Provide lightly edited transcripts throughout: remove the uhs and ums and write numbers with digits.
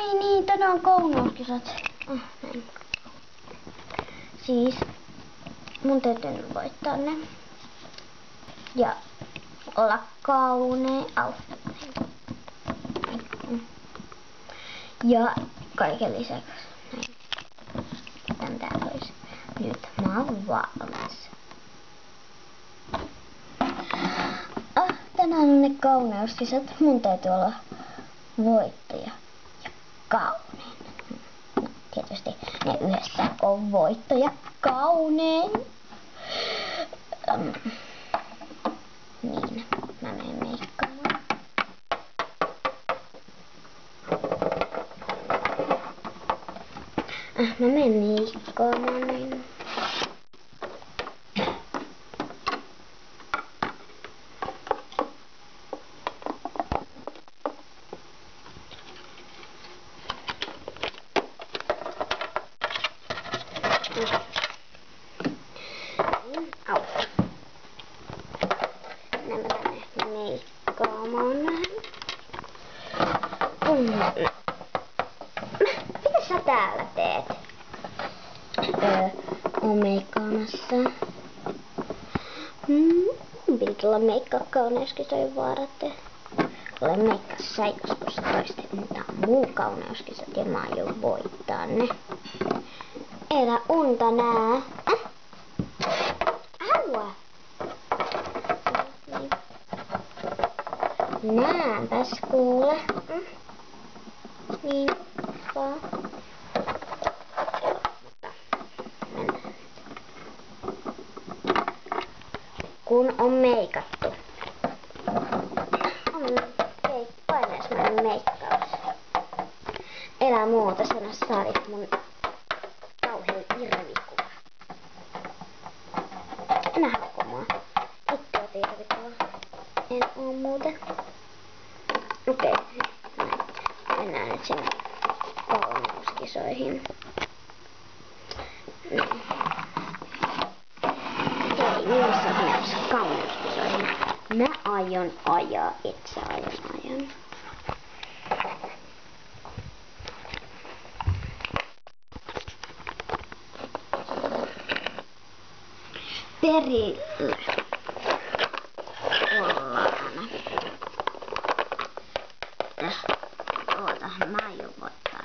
Ai niin, tänään on kauneuskisat. Näin. Siis mun täytyy voittaa ne. Ja olla kauneen. Ja kaiken lisäksi näin. Tän täällä olisi. Nyt mä oon valmis. Tänään on ne kauneuskisat. Mun täytyy olla voittaja ja kaunein. No, tietysti ne yhdessä on voittaja kaunein. Niin, mä menen meikkaamaan. Mä menen meikkaamaan näin. Au. Mennään tänne meikkaamaan vähän. Mitä sä täällä teet? Oon meikkaamassa. Piti tulla meikkaa kauneuskisojen vaaratte. Olen meikkaa säikäs, kun sä toistit, mutta mun kauneuskisat ja mä aion voittaa ne. Elä unta nää. Aua! Näänpäs kuule. Niin vaan. Kun on meikattu. Paineismainen meikkaus. Elä muuta, sano saarit mun kauhean irvikuva. Enää hakko mua. Ittua irvikuva. En oo muuten. Okei. Mennään nyt sinne kauneuskisoihin. Niin. Hei, missä on menossa kauneuskisoihin? Mä aion ajaa, et sä ajan. Perillä ollaan. Oota, mä aion voittaa.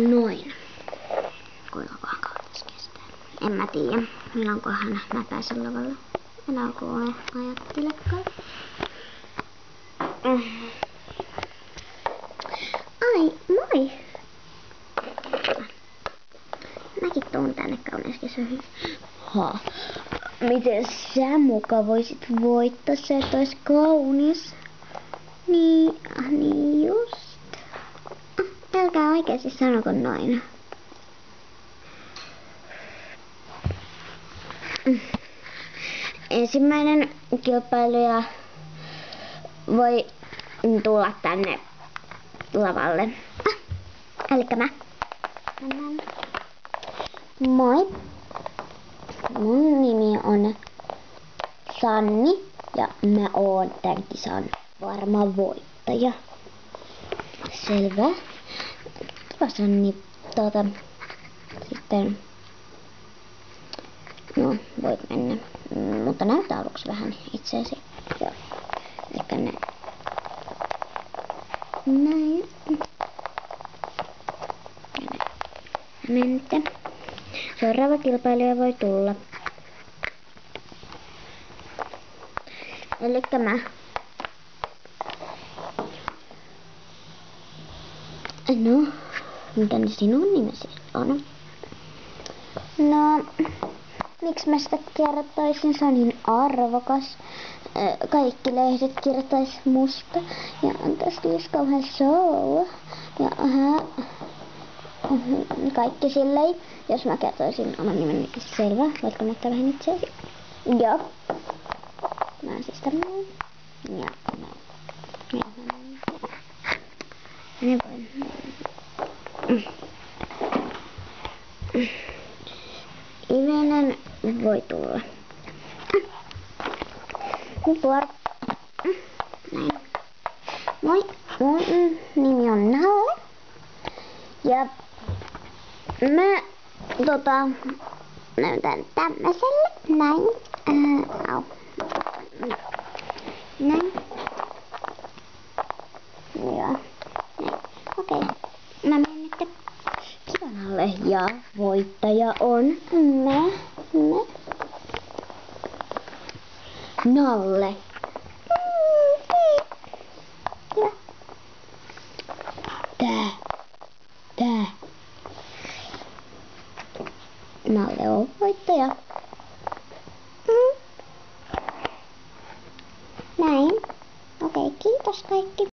Noin. Kuinka kauan tässä kestää? En mä tiedä. Milloinkohan mä pääsen lavalle. En alkuun ajattelekaan. Ai, moi! Mäkin tuun tänne kauneuskisoihin. Miten sä muka voisit voittaa? Sä et ois kaunis. Niin just. Älkää oikeesti sanoko noin. Ensimmäinen kilpailija voi tulla tänne lavalle. Elikkä mä. Moi. Mun nimi on Sanni ja mä oon tän kisan varma voittaja. Selvä. Kiva Sanni. Sitten no, voit mennä. Mutta näytä aluksi vähän itseäsi. Joo. Elikkä näin. Menette. Seuraava kilpailija voi tulla. Elikkä mä. No, mitä sinun nimesi on? No, miksi mä sitä kertoisin? Se on niin arvokas. Kaikki lehdet kirjoittais musta. Ja tästä olisi kauhean show. Ja kaikki silleen. Jos mä kertoisin oman nimeni, selvä. Voitko näyttää vähän itseäsi? Joo. Mä oon siis tämmönen. Ja niin voin. Ivenen voi tulla. Näin. Moi. Mun näytän tämmöiselle. Näin. Au. Näin. Joo. Näin. Okei. Mä menen nyt kivan alle ja voittaja on me. Nalle. Hyvä. Tää. Nalle on voittaja. Näin. Okei, kiitos kaikki.